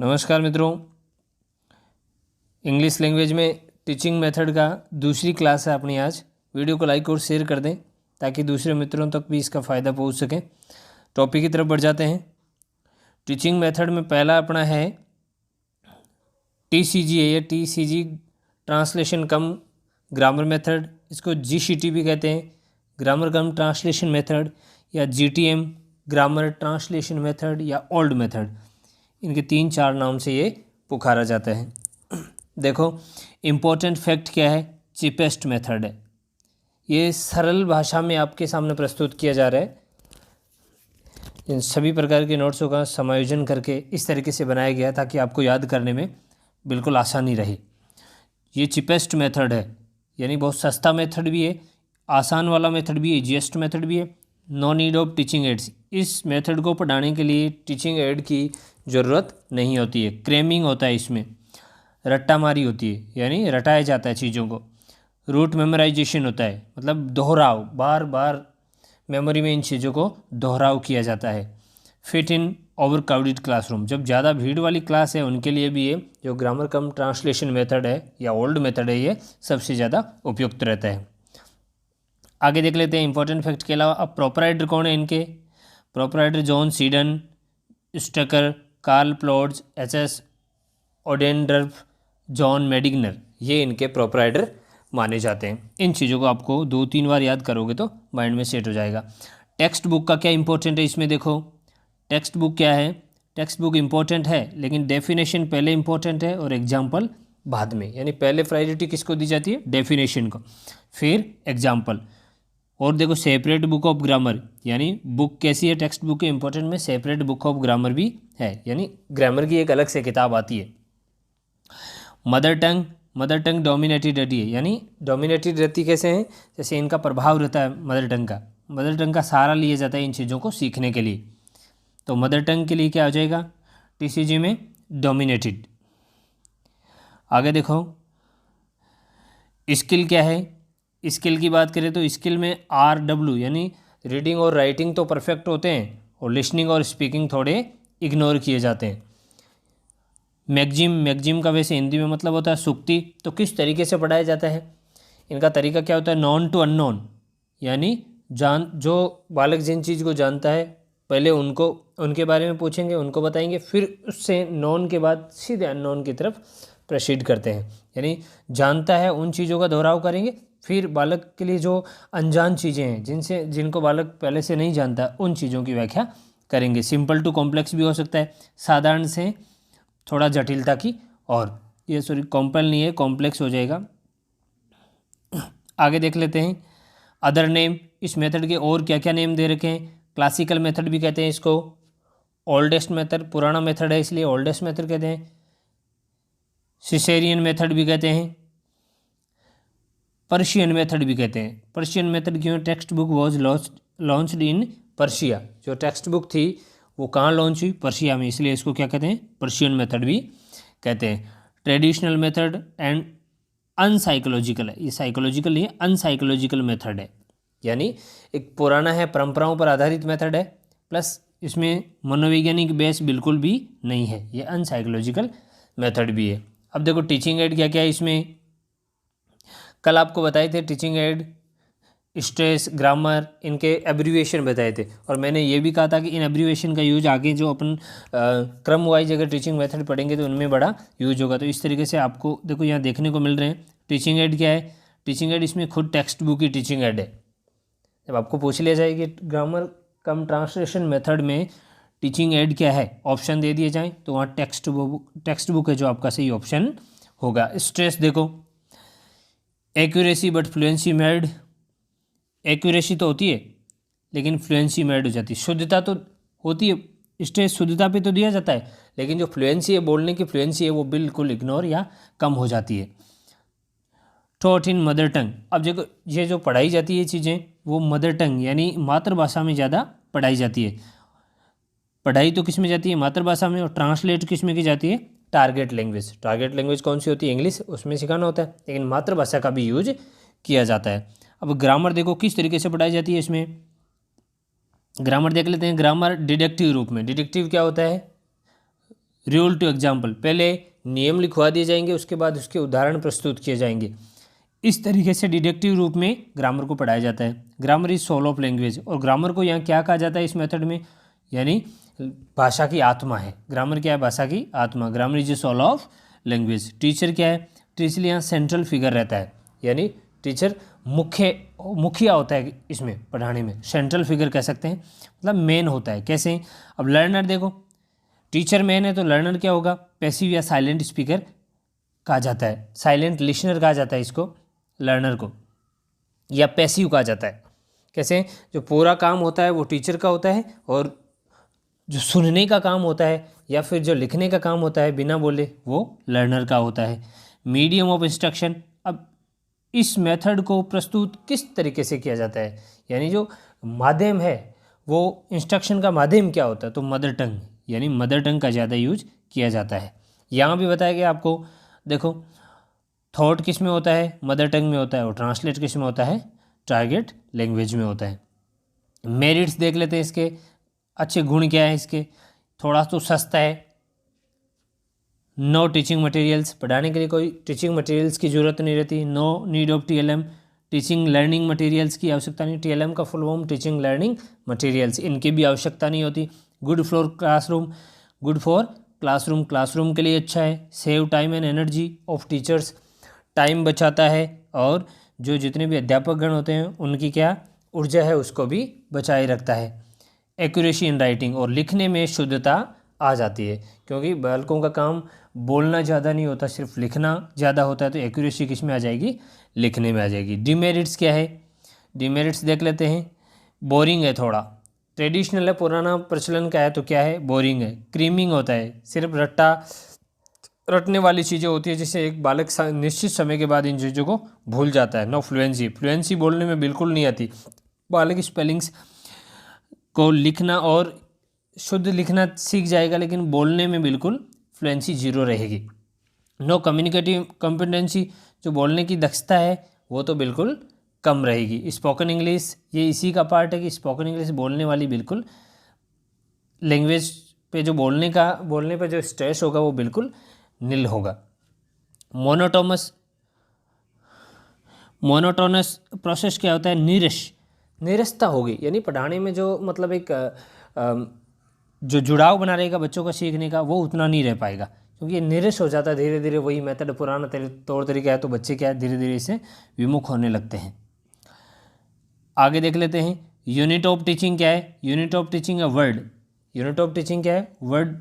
नमस्कार मित्रों, English language में टीचिंग मेथड का दूसरी क्लास है अपनी। आज वीडियो को लाइक और शेयर कर दें ताकि दूसरे मित्रों तक भी इसका फ़ायदा पहुंच सके। टॉपिक की तरफ बढ़ जाते हैं। टीचिंग मेथड में पहला अपना है TCG है। ये TCG ट्रांसलेशन कम ग्रामर मेथड, इसको GCT भी कहते हैं, ग्रामर कम ट्रांसलेशन मेथड, या GTM ग्रामर ट्रांसलेशन मेथड, या ओल्ड मेथड। इनके 3-4 नाम से ये पुकारा जाता है। देखो, इम्पोर्टेंट फैक्ट क्या है? चीपेस्ट मेथड है। ये सरल भाषा में आपके सामने प्रस्तुत किया जा रहा है। इन सभी प्रकार के नोट्सों का समायोजन करके इस तरीके से बनाया गया ताकि आपको याद करने में बिल्कुल आसानी रहे। ये चीपेस्ट मेथड है, यानी बहुत सस्ता मेथड भी है, आसान वाला मेथड भी है, ईजीएस्ट मेथड भी है। No need of teaching aids. इस मेथड को पढ़ाने के लिए टीचिंग एड की ज़रूरत नहीं होती है। क्रेमिंग होता है, इसमें रट्टा मारी होती है, यानी रटाया जाता है चीज़ों को। रूट मेमोराइजेशन होता है, मतलब दोहराव, बार बार मेमोरी में इन चीज़ों को दोहराव किया जाता है। Fit in over crowded classroom, जब ज़्यादा भीड़ वाली क्लास है उनके लिए भी ये जो ग्रामर कम ट्रांसलेशन मेथड है या ओल्ड मेथड है, ये सबसे ज़्यादा उपयुक्त रहता है। आगे देख लेते हैं इंपॉर्टेंट फैक्ट के अलावा। अब प्रोपराइटर कौन है इनके? Proprietor John Seedon, Stucker, Carl Plotts, HS Odendorf, John Medigner, ये इनके प्रोपराइटर माने जाते हैं। इन चीज़ों को आपको 2-3 बार याद करोगे तो माइंड में सेट हो जाएगा। टेक्स्ट बुक का क्या इंपॉर्टेंट है इसमें? देखो, टेक्स्ट बुक क्या है? टेक्स्ट बुक इंपॉर्टेंट है, लेकिन डेफिनेशन पहले इंपॉर्टेंट है और एग्जाम्पल बाद में। यानी पहले प्रायोरिटी किसको दी जाती है? डेफिनेशन को, फिर एग्जाम्पल। और देखो, सेपरेट बुक ऑफ ग्रामर, यानी बुक कैसी है टेक्स्ट बुक के इंपॉर्टेंट में? सेपरेट बुक ऑफ ग्रामर भी है, यानी ग्रामर की एक अलग से किताब आती है। मदर टंग डोमिनेटेड रहती है, यानी डोमिनेटेड रहती कैसे हैं? जैसे इनका प्रभाव रहता है मदर टंग का सहारा लिया जाता है इन चीज़ों को सीखने के लिए। तो मदर टंग के लिए क्या हो जाएगा TCG में? डोमिनेटेड। आगे देखो, स्किल क्या है? स्किल की बात करें तो स्किल में RW, यानी रीडिंग और राइटिंग तो परफेक्ट होते हैं और लिसनिंग और स्पीकिंग थोड़े इग्नोर किए जाते हैं। मैगजिम का वैसे हिंदी में मतलब होता है सूक्ति। तो किस तरीके से पढ़ाया जाता है? इनका तरीका क्या होता है? नॉन टू अननोन, यानी जो बालक जिन चीज़ को जानता है पहले उनके बारे में पूछेंगे, उनको बताएंगे, फिर उससे नॉन के बाद सीधे अननोन की तरफ प्रोसीड करते हैं। यानी जानता है उन चीज़ों का दोहराव करेंगे, फिर बालक के लिए जो अनजान चीज़ें हैं जिनको बालक पहले से नहीं जानता, उन चीज़ों की व्याख्या करेंगे। सिंपल टू कॉम्प्लेक्स भी हो सकता है, साधारण से थोड़ा जटिलता की, और ये कॉम्पल नहीं है, कॉम्प्लेक्स हो जाएगा। आगे देख लेते हैं अदर नेम। इस मेथड के और क्या क्या नेम दे रखे हैं? क्लासिकल मेथड भी कहते हैं इसको, ओल्डेस्ट मेथड, पुराना मेथड है इसलिए ओल्डेस्ट मेथड कहते हैं, सिसेरियन मेथड भी कहते हैं, पर्शियन मेथड भी कहते हैं। पर्शियन मेथड क्यों? Text book was launched in Persia. जो टेक्स्ट बुक थी वो कहाँ लॉन्च हुई? पर्शिया में, इसलिए इसको क्या कहते हैं? पर्शियन मेथड भी कहते हैं। ट्रेडिशनल मेथड एंड अनसाइकोलॉजिकल है। ये साइकोलॉजिकल नहीं है, अनसाइकोलॉजिकल मेथड है, यानी एक पुराना है, परंपराओं पर आधारित मेथड है, प्लस इसमें मनोवैज्ञानिक बेस बिल्कुल भी नहीं है, ये अनसाइकोलॉजिकल मेथड भी है। अब देखो टीचिंग एड क्या क्या है इसमें। कल आपको बताए थे टीचिंग एड, स्ट्रेस, ग्रामर, इनके एब्रीविएशन बताए थे, और मैंने ये भी कहा था कि इन एब्रीविएशन का यूज आगे जो अपन क्रम वाइज अगर टीचिंग मेथड पढ़ेंगे तो उनमें बड़ा यूज होगा। तो इस तरीके से आपको देखो यहाँ देखने को मिल रहे हैं। टीचिंग एड क्या है? टीचिंग एड इसमें खुद टेक्स्ट बुक की टीचिंग एड है। जब आपको पूछ लिया जाए कि ग्रामर कम ट्रांसलेशन मेथड में टीचिंग एड क्या है, ऑप्शन दे दिए जाएँ तो वहाँ टेक्स्ट बुक है जो आपका सही ऑप्शन होगा। स्ट्रेस देखो, accuracy but fluency made. Accuracy तो होती है लेकिन फ्लुएंसी मेड हो जाती है। शुद्धता तो होती है, स्ट्रेस शुद्धता पे तो दिया जाता है, लेकिन जो फ्लुएंसी है, बोलने की फ्लुएंसी है, वो बिल्कुल इग्नोर या कम हो जाती है। Taught in mother tongue. अब देखो, ये जो पढ़ाई जाती है चीज़ें, वो मदर टंग यानी मातृभाषा में ज़्यादा पढ़ाई जाती है। पढ़ाई तो किस में जाती है? मातृभाषा में। और ट्रांसलेट किस में की जाती है? Target language. टारगेट लैंग्वेज कौन सी होती है? इंग्लिश, उसमें सिखाना होता है, लेकिन मातृभाषा का भी यूज किया जाता है। अब ग्रामर देखो किस तरीके से पढ़ाई जाती है इसमें। ग्रामर देख लेते हैं। ग्रामर डिडक्टिव रूप में। डिडक्टिव क्या होता है? रूल टू एग्जाम्पल, पहले नियम लिखवा दिए जाएंगे, उसके बाद उसके उदाहरण प्रस्तुत किए जाएंगे। इस तरीके से डिडक्टिव रूप में ग्रामर को पढ़ाया जाता है। Grammar is soul of language, और ग्रामर को यहाँ क्या कहा जाता है इस मेथड में, यानी भाषा की आत्मा है। ग्रामर क्या है? भाषा की आत्मा। Grammar is a soul of language. Teacher क्या है? टीचर यहाँ सेंट्रल फिगर रहता है, यानी टीचर मुखिया होता है इसमें पढ़ाने में, सेंट्रल फिगर कह सकते हैं, मतलब मेन होता है। कैसे? अब लर्नर देखो, टीचर मेन है तो लर्नर क्या होगा? पैसिव या साइलेंट स्पीकर कहा जाता है, साइलेंट लिसनर कहा जाता है इसको, लर्नर को, या पैसिव कहा जाता है। कैसे? जो पूरा काम होता है वो टीचर का होता है, और जो सुनने का काम होता है या फिर जो लिखने का काम होता है बिना बोले, वो लर्नर का होता है। मीडियम ऑफ इंस्ट्रक्शन, अब इस मेथड को प्रस्तुत किस तरीके से किया जाता है, यानी जो माध्यम है वो इंस्ट्रक्शन का माध्यम क्या होता है, तो मदर टंग, यानी मदर टंग का ज़्यादा यूज किया जाता है। यहाँ भी बताया गया आपको, देखो थॉट किस में होता है? मदर टंग में होता है, और ट्रांसलेट किस में होता है? टारगेट लैंग्वेज में होता है। मेरिट्स देख लेते हैं इसके, अच्छे गुण क्या है इसके। थोड़ा तो सस्ता है, नो टीचिंग मटेरियल्स, पढ़ाने के लिए कोई टीचिंग मटेरियल्स की ज़रूरत नहीं रहती। No need of TLM, teaching learning materials की आवश्यकता नहीं। टीएलएम का full form teaching learning materials, इनकी भी आवश्यकता नहीं होती। Good for classroom, good for classroom, classroom के लिए अच्छा है। Save time and energy of teachers, time बचाता है, और जो जितने भी अध्यापक गण होते हैं उनकी क्या ऊर्जा है उसको भी बचाए रखता है। एक्यूरेसी इन राइटिंग, और लिखने में शुद्धता आ जाती है, क्योंकि बालकों का काम बोलना ज़्यादा नहीं होता, सिर्फ लिखना ज़्यादा होता है, तो एक्यूरेसी किस में आ जाएगी? लिखने में आ जाएगी। डिमेरिट्स क्या है? डिमेरिट्स देख लेते हैं। बोरिंग है थोड़ा, ट्रेडिशनल है, पुराना प्रचलन का है, तो क्या है? बोरिंग है। क्रीमिंग होता है, सिर्फ रटने वाली चीज़ें होती है, जिससे एक बालक निश्चित समय के बाद इन चीज़ों को भूल जाता है। नो फ्लुएंसी, फ्लुएंसी बोलने में बिल्कुल नहीं आती, बालक स्पेलिंग्स को लिखना और शुद्ध लिखना सीख जाएगा, लेकिन बोलने में बिल्कुल फ्लुएंसी जीरो रहेगी। नो कम्युनिकेटिव कॉम्पिटेंसी, जो बोलने की दक्षता है वो तो बिल्कुल कम रहेगी। स्पोकन इंग्लिश, ये इसी का पार्ट है कि स्पोकन इंग्लिश बोलने वाली बिल्कुल लैंग्वेज पे जो बोलने पे जो स्ट्रेस होगा वो बिल्कुल नील होगा। मोनोटोनस प्रोसेस क्या होता है? नीरसता होगी, यानी पढ़ाने में जो मतलब एक जो जुड़ाव बना रहेगा बच्चों का सीखने का, वो उतना नहीं रह पाएगा, क्योंकि ये नीरस हो जाता है धीरे धीरे। वही मेथड पुराना तौर तरीका है, तो बच्चे क्या है धीरे धीरे इससे विमुख होने लगते हैं। आगे देख लेते हैं। यूनिट ऑफ टीचिंग क्या है? यूनिट ऑफ टीचिंग है वर्ड। यूनिट ऑफ टीचिंग क्या है? वर्ड।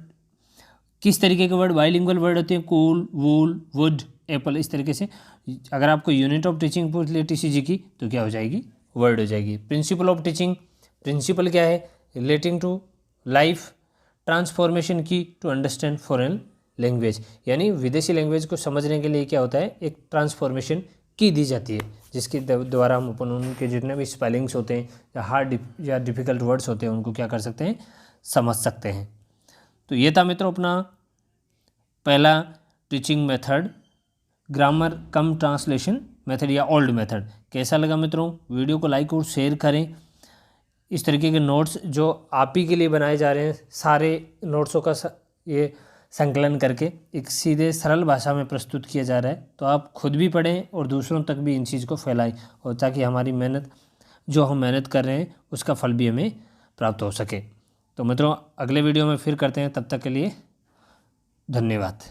किस तरीके के वर्ड? बाइलिंगुअल वर्ड होते हैं, कूल, वूल, वुड, एप्पल, इस तरीके से। अगर आपको यूनिट ऑफ टीचिंग पूछ ले टीसीजी की, तो क्या हो जाएगी? वर्ड हो जाएगी। प्रिंसिपल ऑफ टीचिंग, प्रिंसिपल क्या है? रिलेटिंग टू लाइफ ट्रांसफॉर्मेशन की टू अंडरस्टैंड फॉरेन लैंग्वेज, यानी विदेशी लैंग्वेज को समझने के लिए क्या होता है? एक ट्रांसफॉर्मेशन की दी जाती है, जिसके द्वारा हम अपन उनके जितने भी स्पेलिंग्स होते हैं या हार्ड या डिफ़िकल्ट वर्ड्स होते हैं उनको क्या कर सकते हैं? समझ सकते हैं। तो ये था मित्रों अपना पहला टीचिंग मेथड, ग्रामर कम ट्रांसलेशन मेथड या ओल्ड मेथड। कैसा लगा मित्रों? वीडियो को लाइक और शेयर करें। इस तरीके के नोट्स जो आप ही के लिए बनाए जा रहे हैं, सारे नोट्सों का ये संकलन करके एक सीधे सरल भाषा में प्रस्तुत किया जा रहा है, तो आप खुद भी पढ़ें और दूसरों तक भी इन चीज़ को फैलाएं, और ताकि हमारी मेहनत जो हम मेहनत कर रहे हैं उसका फल भी हमें प्राप्त हो सके। तो मित्रों अगले वीडियो में फिर करते हैं, तब तक के लिए धन्यवाद।